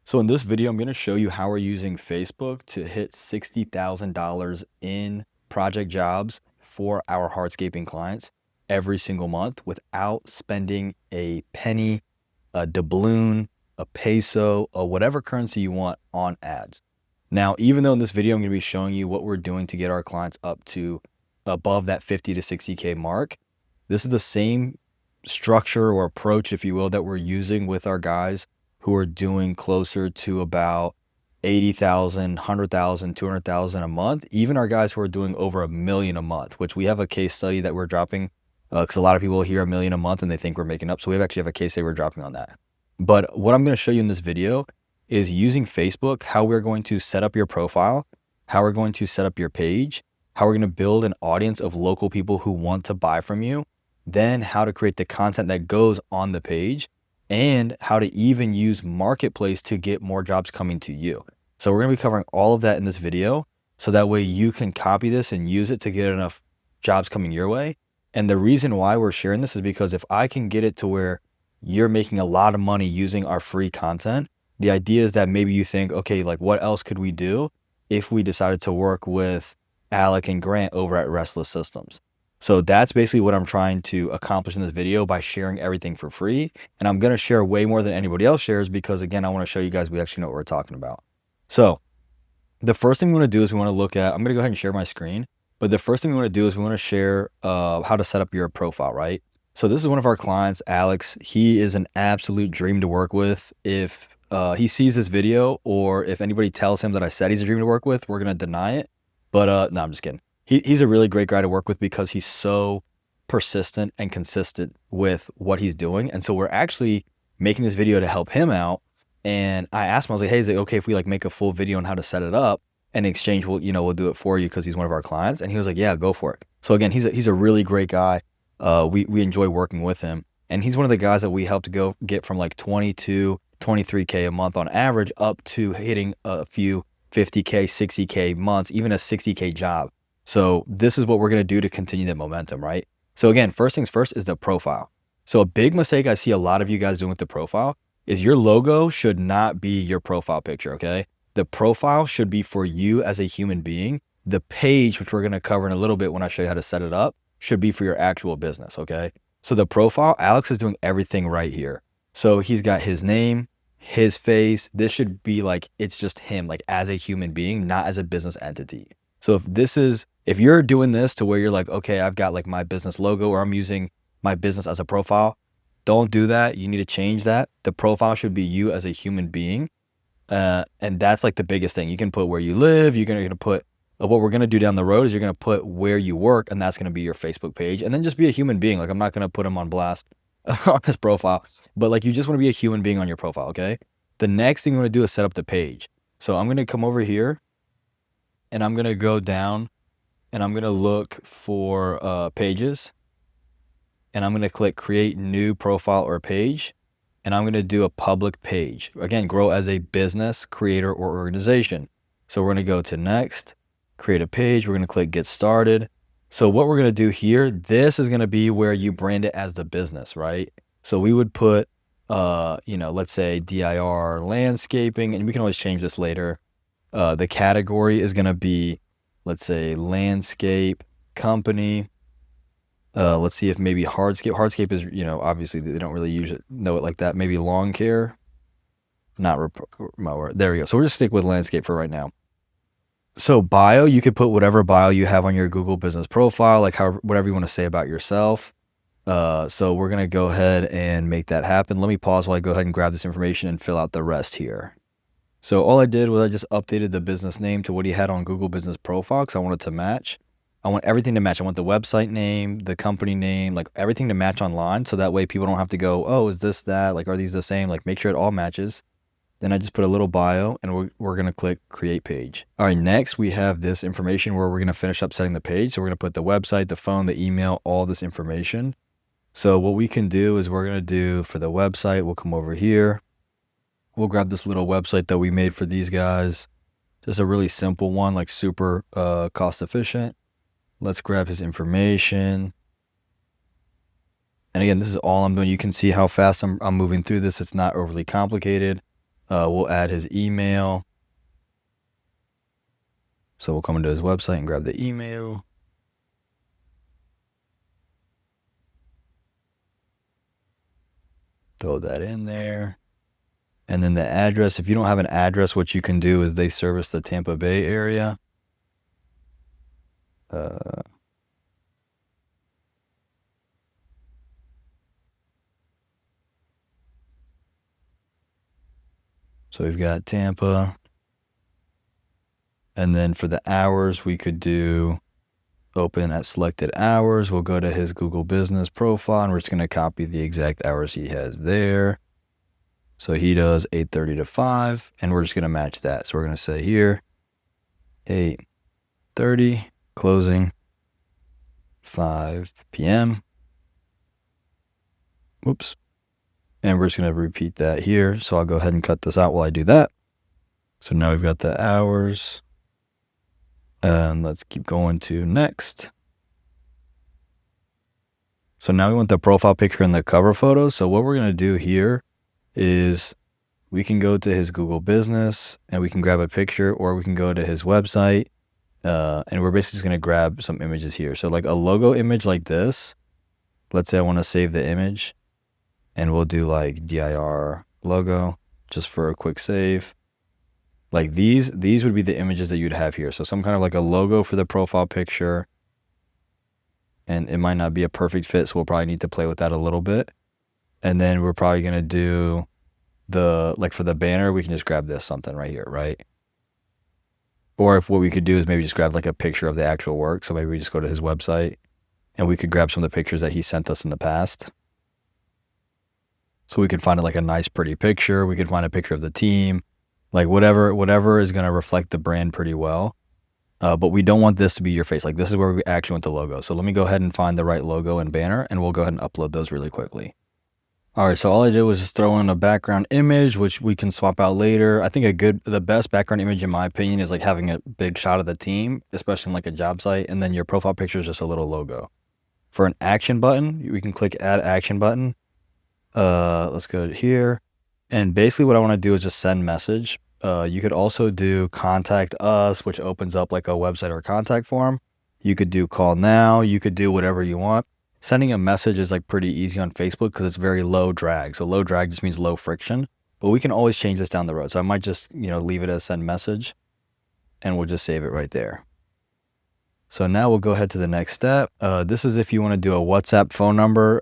So in this video, I'm going to show you how we're using Facebook to hit $60,000 in project jobs for our hardscaping clients every single month without spending a penny, a doubloon, a peso, or whatever currency you want on ads. Now, even though in this video, I'm going to be showing you what we're doing to get our clients up to above that 50 to 60K mark, this is the same structure or approach, if you will, that we're using with our guys who are doing closer to about 80,000, 100,000, 200,000 a month. Even our guys who are doing over $1 million a month, which we have a case study that we're dropping because a lot of people hear $1 million a month and they think we're making up. So we actually have a case study we're dropping on that. But what I'm going to show you in this video is using Facebook, how we're going to set up your profile, how we're going to set up your page, how we're going to build an audience of local people who want to buy from you, then how to create the content that goes on the page, and how to even use Marketplace to get more jobs coming to you. So we're going to be covering all of that in this video. So that way you can copy this and use it to get enough jobs coming your way. And the reason why we're sharing this is because if I can get it to where you're making a lot of money using our free content, the idea is that maybe you think, okay, like what else could we do if we decided to work with Alec and Grant over at Restless Systems? So that's basically what I'm trying to accomplish in this video by sharing everything for free. And I'm going to share way more than anybody else shares because, again, I want to show you guys we actually know what we're talking about. So the first thing we want to do is we want to look at, I'm going to go ahead and share my screen. But the first thing we want to do is we want to share how to set up your profile, right? So this is one of our clients, Alex. He is an absolute dream to work with. If he sees this video or if anybody tells him that I said he's a dream to work with, we're going to deny it. But no, I'm just kidding. He's a really great guy to work with because he's so persistent and consistent with what he's doing. And so we're actually making this video to help him out. And I asked him, I was like, hey, is it okay if we like make a full video on how to set it up? And in exchange, we'll do it for you because he's one of our clients. And he was like, yeah, go for it. So again, he's a really great guy. We enjoy working with him. And he's one of the guys that we help to get from like 20 to 23K a month on average up to hitting a few 50K, 60K months, even a 60K job. So this is what we're going to do to continue that momentum, right? So again, first things first is the profile. So a big mistake I see a lot of you guys doing with the profile is your logo should not be your profile picture, okay? The profile should be for you as a human being. The page, which we're going to cover in a little bit when I show you how to set it up, should be for your actual business, okay? So the profile, Alex is doing everything right here. So he's got his name, his face. This should be like, it's just him, like as a human being, not as a business entity. So if you're doing this to where you're like, okay, I've got like my business logo or I'm using my business as a profile, don't do that. You need to change that. The profile should be you as a human being. And that's like the biggest thing. You can put where you live. You're going to put what we're going to do down the road is you're going to put where you work, and that's going to be your Facebook page. And then just be a human being. Like I'm not going to put him on blast on his profile, but like you just want to be a human being on your profile. Okay. The next thing you want to do is set up the page. So I'm going to come over here and I'm going to go down and I'm going to look for pages, and I'm going to click create new profile or page, and I'm going to do a public page. Again, grow as a business, creator, or organization. So we're going to go to next, create a page. We're going to click get started. So what we're going to do here, this is going to be where you brand it as the business, right? So we would put, let's say DIR landscaping, and we can always change this later. The category is going to be, let's say landscape company. Let's see if maybe hardscape is, obviously they don't really know it like that. Maybe lawn care, not mower. There we go. So we're just stick with landscape for right now. So bio, you could put whatever bio you have on your Google business profile, like whatever you want to say about yourself. So we're going to go ahead and make that happen. Let me pause while I go ahead and grab this information and fill out the rest here. So all I did was I just updated the business name to what he had on Google business profile because I wanted to match. I want everything to match. I want the website name, the company name, like everything to match online. So that way people don't have to go, oh, is this that? Like, are these the same? Like make sure it all matches. Then I just put a little bio and we're going to click create page. All right, next we have this information where we're going to finish up setting the page. So we're going to put the website, the phone, the email, all this information. So what we can do is we're going to do for the website, we'll come over here. We'll grab this little website that we made for these guys. Just a really simple one, like super cost efficient. Let's grab his information. And again, this is all I'm doing. You can see how fast I'm moving through this. It's not overly complicated. We'll add his email. So we'll come into his website and grab the email. Throw that in there. And then the address, if you don't have an address, what you can do is they service the Tampa Bay area. So we've got Tampa. And then for the hours, we could do open at selected hours. We'll go to his Google Business profile, and we're just going to copy the exact hours he has there. So he does 8:30 to 5, and we're just going to match that. So we're going to say here, 8:30, closing, 5 p.m. Whoops. And we're just going to repeat that here. So I'll go ahead and cut this out while I do that. So now we've got the hours. And let's keep going to next. So now we want the profile picture and the cover photo. So what we're going to do here is we can go to his Google Business and we can grab a picture, or we can go to his website. And we're basically just going to grab some images here. So like a logo image like this, let's say I want to save the image, and we'll do like dir logo just for a quick save. Like these would be the images that you'd have here. So some kind of like a logo for the profile picture. And it might not be a perfect fit, so we'll probably need to play with that a little bit. And then we're probably going to do like for the banner, we can just grab this something right here, right? Or if what we could do is maybe just grab like a picture of the actual work. So maybe we just go to his website and we could grab some of the pictures that he sent us in the past. So we could find like a nice, pretty picture. We could find a picture of the team, like whatever is going to reflect the brand pretty well. But we don't want this to be your face. Like this is where we actually want the logo. So let me go ahead and find the right logo and banner, and we'll go ahead and upload those really quickly. All right, so all I did was just throw in a background image, which we can swap out later. I think the best background image, in my opinion, is like having a big shot of the team, especially in like a job site, and then your profile picture is just a little logo. For an action button, we can click Add Action Button. Let's go here, and basically what I want to do is just send message. You could also do Contact Us, which opens up like a website or a contact form. You could do Call Now. You could do whatever you want. Sending a message is like pretty easy on Facebook because it's very low drag. So low drag just means low friction, but we can always change this down the road. So I might just, leave it as send message, and we'll just save it right there. So now we'll go ahead to the next step. This is if you want to do a WhatsApp phone number.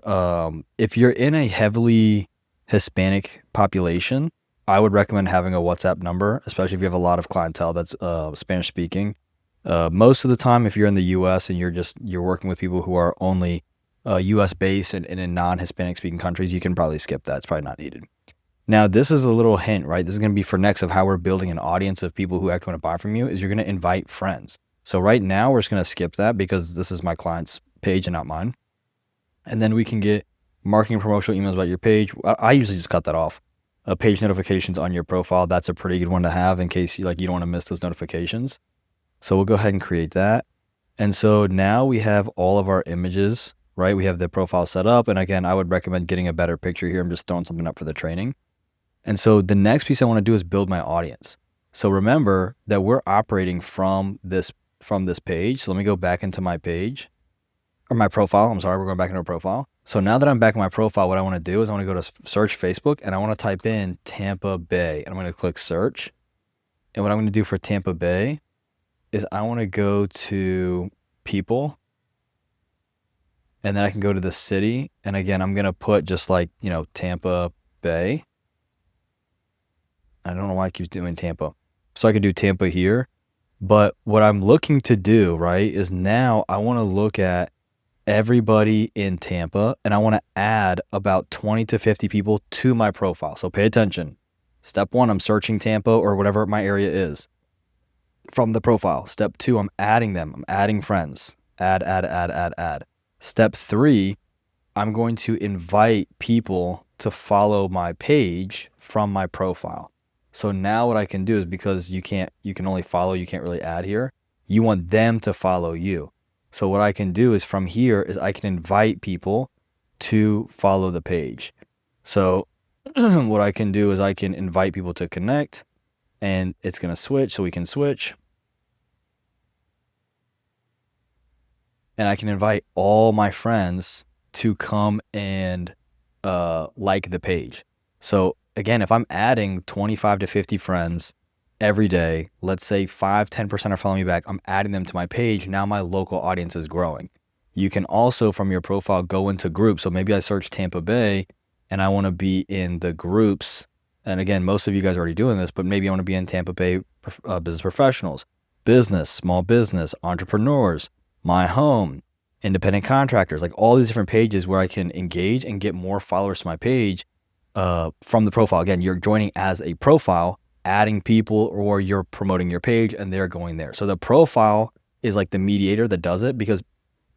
If you're in a heavily Hispanic population, I would recommend having a WhatsApp number, especially if you have a lot of clientele that's Spanish speaking. Most of the time, if you're in the US and you're working with people who are only US based and in non-Hispanic speaking countries, you can probably skip that. It's probably not needed. Now, this is a little hint, right? This is going to be for next of how we're building an audience of people who actually want to buy from you, is you're going to invite friends. So right now we're just going to skip that because this is my client's page and not mine. And then we can get marketing promotional emails about your page. I usually just cut that off. Page notifications on your profile. That's a pretty good one to have in case you don't want to miss those notifications. So we'll go ahead and create that. And so now we have all of our images, right? We have the profile set up. And again, I would recommend getting a better picture here. I'm just throwing something up for the training. And so the next piece I want to do is build my audience. So remember that we're operating from this page. So let me go back into my page or my profile. I'm sorry, we're going back into our profile. So now that I'm back in my profile, what I want to do is I want to go to search Facebook and I want to type in Tampa Bay. And I'm going to click search. And what I'm going to do for Tampa Bay is I want to go to people, and then I can go to the city. And again, I'm going to put just like, Tampa Bay. I don't know why I keep doing Tampa. So I could do Tampa here. But what I'm looking to do, right, is now I want to look at everybody in Tampa, and I want to add about 20 to 50 people to my profile. So pay attention. Step 1, I'm searching Tampa or whatever my area is from the profile. Step 2, I'm adding them. I'm adding friends. Add. Step 3, I'm going to invite people to follow my page from my profile. So now what I can do is, because you can only follow, you can't really add here. You want them to follow you. So what I can do is from here is I can invite people to follow the page. So what I can do is I can invite people to connect, and it's going to switch. So we can switch. And I can invite all my friends to come and like the page. So again, if I'm adding 25 to 50 friends every day, let's say 5-10% are following me back, I'm adding them to my page. Now my local audience is growing. You can also, from your profile, go into groups. So maybe I search Tampa Bay and I want to be in the groups. And again, most of you guys are already doing this, but maybe I want to be in Tampa Bay business professionals, business, small business, entrepreneurs, my home, independent contractors, like all these different pages where I can engage and get more followers to my page from the profile. Again, you're joining as a profile, adding people, or you're promoting your page and they're going there. So the profile is like the mediator that does it, because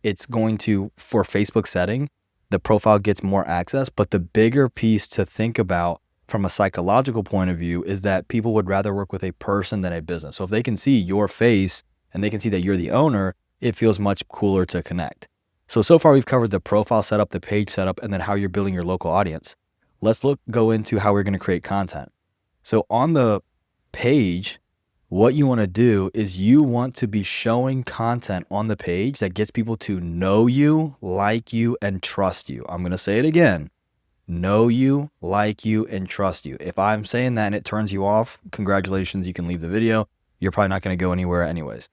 it's going to, for Facebook setting, the profile gets more access. But the bigger piece to think about from a psychological point of view is that people would rather work with a person than a business. So if they can see your face and they can see that you're the owner, it feels much cooler to connect. So far we've covered the profile setup, the page setup, and then how you're building your local audience. Let's go into how we're going to create content. So on the page, what you want to do is you want to be showing content on the page that gets people to know you, like you, and trust you. I'm going to say it again. Know you, like you, and trust you. If I'm saying that and it turns you off, congratulations, you can leave the video. You're probably not going to go anywhere anyways.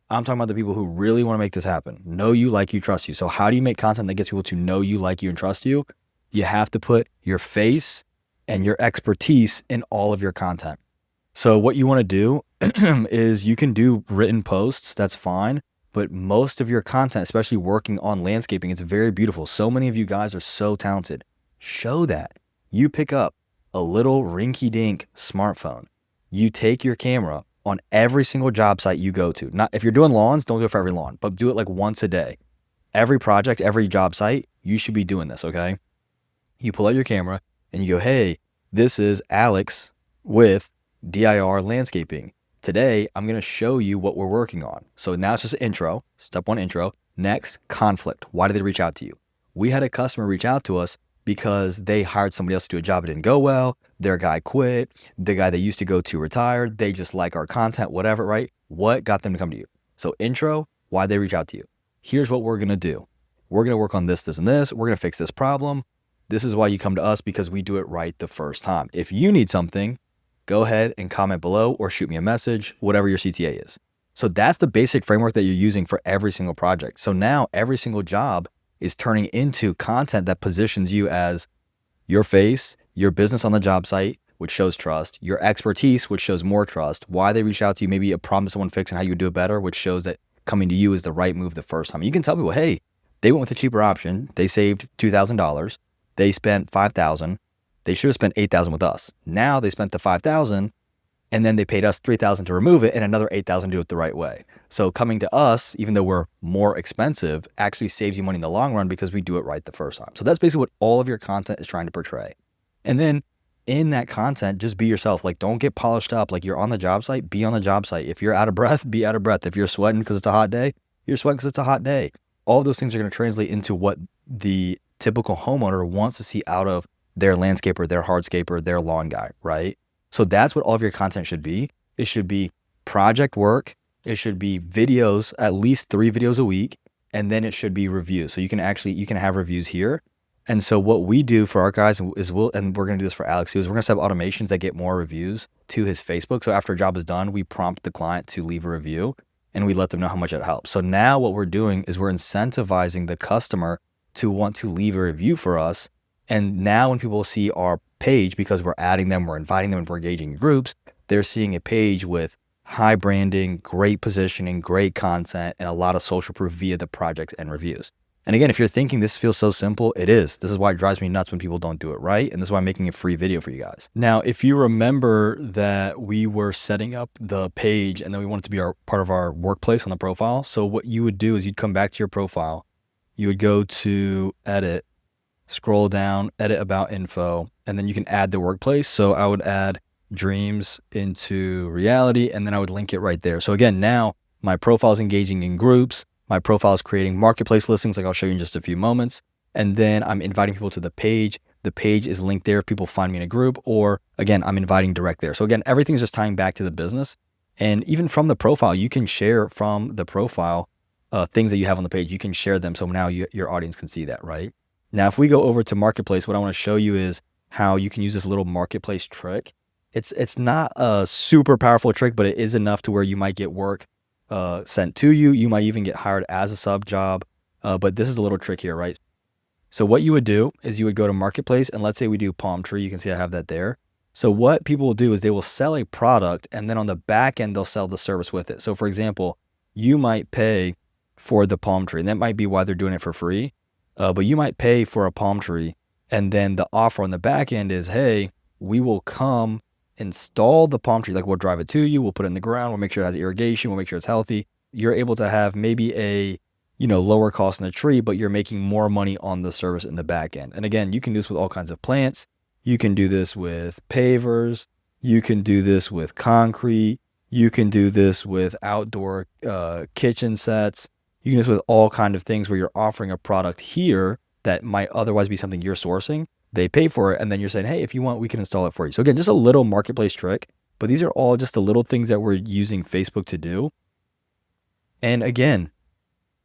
I'm talking about the people who really want to make this happen. Know you, like you, trust you. So how do you make content that gets people to know you, like you, and trust you? You have to put your face and your expertise in all of your content. So what you want to do is you can do written posts, that's fine, but most of your content, especially working on landscaping, it's very beautiful. So many of you guys are so talented. Show that. You pick up a little rinky-dink smartphone. You take your camera on every single job site you go to. Not if you're doing lawns, don't do it for every lawn, but do it like once a day. Every project, every job site, you should be doing this, okay? You pull out your camera and you go, hey, this is Alex with DIR Landscaping. Today, I'm going to show you what we're working on. So now it's just an intro, step one intro. Next, conflict. Why did they reach out to you? We had a customer reach out to us because they hired somebody else to do a job that didn't go well. Their guy quit. The guy they used to go to retired. They just like our content, whatever, right? What got them to come to you? So intro, why they reach out to you. Here's what we're going to do. We're going to work on this, this, and this. We're going to fix this problem. This is why you come to us, because we do it right the first time. If you need something, go ahead and comment below or shoot me a message, whatever your CTA is. So that's the basic framework that you're using for every single project. So now every single job is turning into content that positions you as your face, your business on the job site, which shows trust, your expertise, which shows more trust, why they reach out to you, maybe a problem someone fixed and how you would do it better, which shows that coming to you is the right move the first time. You can tell people, hey, they went with a cheaper option. They saved $2,000. They spent $5,000. They should have spent $8,000 with us. Now they spent the $5,000 and then they paid us $3,000 to remove it and another $8,000 to do it the right way. So coming to us, even though we're more expensive, actually saves you money in the long run because we do it right the first time. So that's basically what all of your content is trying to portray. And then in that content, just be yourself. Like, don't get polished up. Like, you're on the job site, be on the job site. If you're out of breath, be out of breath. If you're sweating because it's a hot day, you're sweating because it's a hot day. All of those things are going to translate into what the typical homeowner wants to see out of their landscaper, their hardscaper, their lawn guy, right? So that's what all of your content should be. It should be project work. It should be videos, at least 3 videos a week. And then it should be reviews. So you can have reviews here. And so what we do for our guys is and we're going to do this for Alex too, is we're going to set up automations that get more reviews to his Facebook. So after a job is done, we prompt the client to leave a review and we let them know how much it helps. So now what we're doing is we're incentivizing the customer to want to leave a review for us. And now when people see our page, because we're adding them, we're inviting them, and we're engaging in groups, they're seeing a page with high branding, great positioning, great content, and a lot of social proof via the projects and reviews. And again, if you're thinking this feels so simple, it is. This is why it drives me nuts when people don't do it right. And this is why I'm making a free video for you guys. Now, if you remember that we were setting up the page and then we want it to be part of our workplace on the profile. So what you would do is you'd come back to your profile. You would go to edit, scroll down, edit about info, and then you can add the workplace. So I would add dreams into reality, and then I would link it right there. So again, now my profile is engaging in groups. My profile is creating marketplace listings, like I'll show you in just a few moments. And then I'm inviting people to the page The page is linked there if people find me in a group, or again, I'm inviting direct there. So again, everything's just tying back to the business. And even from the profile, you can share from the profile things that you have on the page. You can share them. So now your audience can see that, right? Now, if we go over to Marketplace, what I want to show you is how you can use this little Marketplace trick. It's not a super powerful trick, but it is enough to where you might get work sent to you. You might even get hired as a sub job. But this is a little trick here, right? So what you would do is you would go to Marketplace, and let's say we do palm tree. You can see I have that there. So what people will do is they will sell a product, and then on the back end, they'll sell the service with it. So for example, you might pay for the palm tree, and that might be why they're doing it for free. But you might pay for a palm tree, and then the offer on the back end is, hey, we will come install the palm tree. Like, we'll drive it to you, we'll put it in the ground, we'll make sure it has irrigation, we'll make sure it's healthy. You're able to have maybe a lower cost in the tree, but you're making more money on the service in the back end. And again, you can do this with all kinds of plants. You can do this with pavers. You can do this with concrete. You can do this with outdoor kitchen sets. You can do this with all kinds of things where you're offering a product here that might otherwise be something you're sourcing. They pay for it, and then you're saying, hey, if you want, we can install it for you. So again, just a little Marketplace trick, but these are all just the little things that we're using Facebook to do. And again,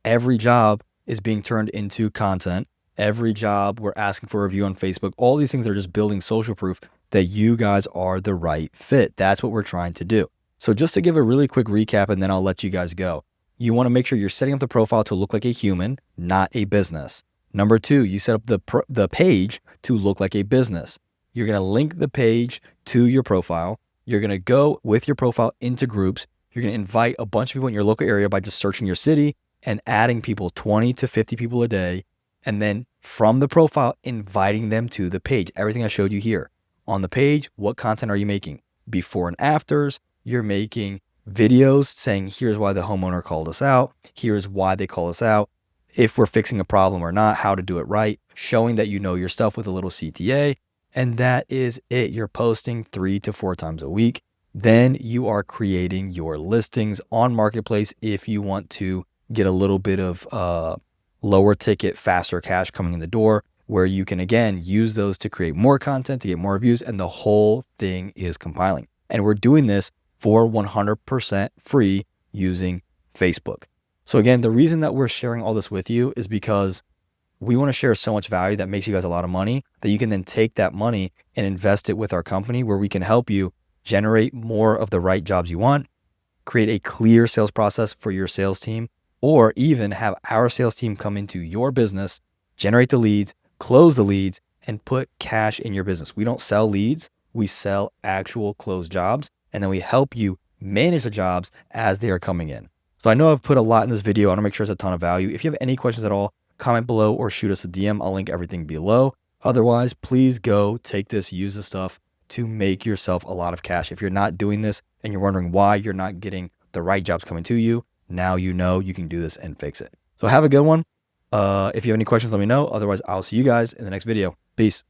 every job is being turned into content. Every job we're asking for a review on Facebook. All these things are just building social proof that you guys are the right fit. That's what we're trying to do. So just to give a really quick recap, and then I'll let you guys go. You want to make sure you're setting up the profile to look like a human, not a business. Number 2, you set up the page to look like a business. You're going to link the page to your profile. You're going to go with your profile into groups. You're going to invite a bunch of people in your local area by just searching your city and adding people, 20 to 50 people a day. And then from the profile, inviting them to the page. Everything I showed you here. On the page, what content are you making? Before and afters. You're making videos saying, here's why the homeowner called us out. Here's why they call us out. If we're fixing a problem or not, how to do it right. Showing that you know your stuff with a little CTA. And that is it. You're posting 3 to 4 times a week. Then you are creating your listings on Marketplace if you want to get a little bit of lower ticket, faster cash coming in the door, where you can, again, use those to create more content, to get more views, and the whole thing is compiling. And we're doing this for 100% free using Facebook. So again, the reason that we're sharing all this with you is because we want to share so much value that makes you guys a lot of money that you can then take that money and invest it with our company, where we can help you generate more of the right jobs you want, create a clear sales process for your sales team, or even have our sales team come into your business, generate the leads, close the leads, and put cash in your business. We don't sell leads. We sell actual closed jobs, and then we help you manage the jobs as they are coming in. So I know I've put a lot in this video. I want to make sure it's a ton of value. If you have any questions at all, comment below or shoot us a DM. I'll link everything below. Otherwise, please go take this, use this stuff to make yourself a lot of cash. If you're not doing this and you're wondering why you're not getting the right jobs coming to you, now you know you can do this and fix it. So have a good one. If you have any questions, let me know. Otherwise, I'll see you guys in the next video. Peace.